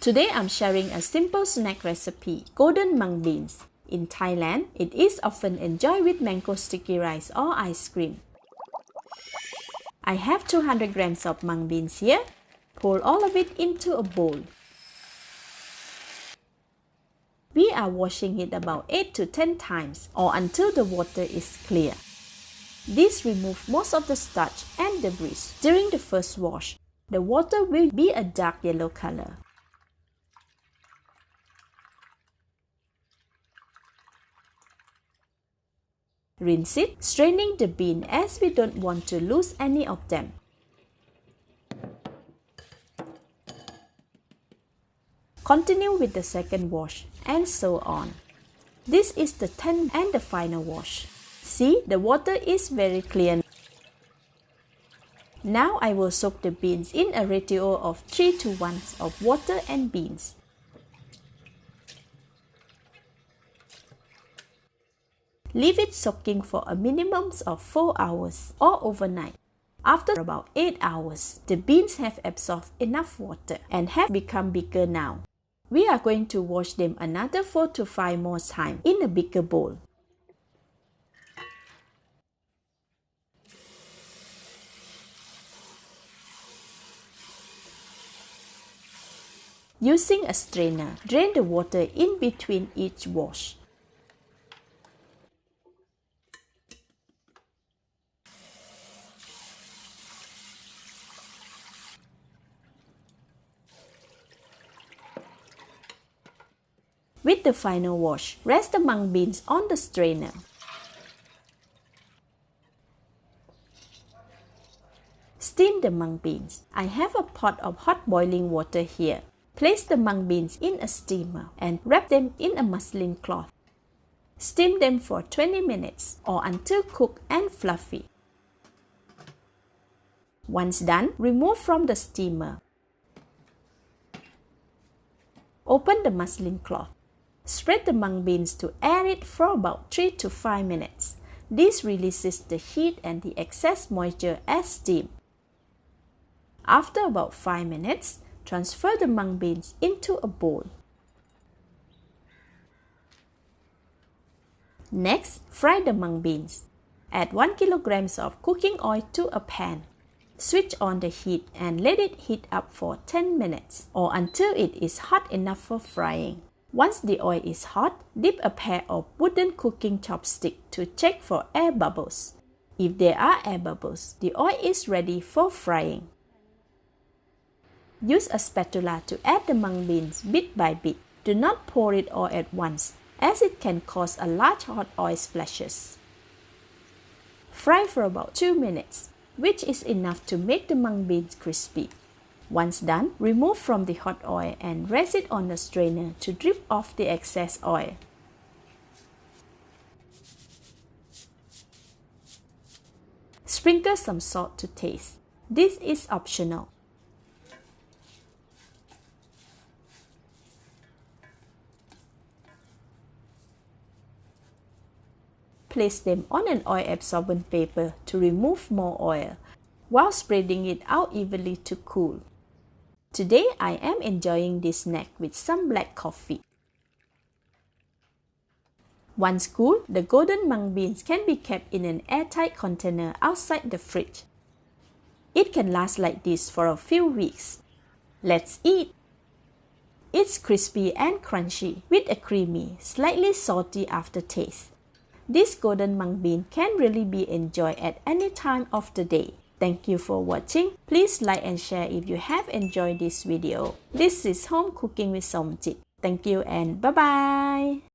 Today I'm sharing a simple snack recipe, golden mung beans. In Thailand, it is often enjoyed with mango sticky rice or ice cream. I have 200 grams of mung beans here. Pour all of it into a bowl. We are washing it about 8 to 10 times or until the water is clear. This removes most of the starch and debris. During the first wash, the water will be a dark yellow color. Rinse it, straining the bean as we don't want to lose any of them. Continue with the second wash and so on. This is the 10th and the final wash. See, the water is very clear. Now I will soak the beans in a ratio of 3 to 1 of water and beans. Leave it soaking for a minimum of 4 hours or overnight. After about 8 hours, the beans have absorbed enough water and have become bigger now. We are going to wash them another 4 to 5 more times in a bigger bowl. Using a strainer, drain the water in between each wash. With the final wash, rest the mung beans on the strainer. Steam the mung beans. I have a pot of hot boiling water here. Place the mung beans in a steamer and wrap them in a muslin cloth. Steam them for 20 minutes or until cooked and fluffy. Once done, remove from the steamer. Open the muslin cloth. Spread the mung beans to air it for about 3 to 5 minutes. This releases the heat and the excess moisture as steam. After about 5 minutes, transfer the mung beans into a bowl. Next, fry the mung beans. Add 1 kg of cooking oil to a pan. Switch on the heat and let it heat up for 10 minutes or until it is hot enough for frying. Once the oil is hot, dip a pair of wooden cooking chopsticks to check for air bubbles. If there are air bubbles, the oil is ready for frying. Use a spatula to add the mung beans bit by bit. Do not pour it all at once, as it can cause a large hot oil splashes. Fry for about 2 minutes, which is enough to make the mung beans crispy. Once done, remove from the hot oil and rest it on a strainer to drip off the excess oil. Sprinkle some salt to taste. This is optional. Place them on an oil-absorbent paper to remove more oil, while spreading it out evenly to cool. Today, I am enjoying this snack with some black coffee. Once cool, the golden mung beans can be kept in an airtight container outside the fridge. It can last like this for a few weeks. Let's eat! It's crispy and crunchy with a creamy, slightly salty aftertaste. This golden mung bean can really be enjoyed at any time of the day. Thank you for watching. Please like and share if you have enjoyed this video. This is Home Cooking with Somjit. Thank you and bye-bye.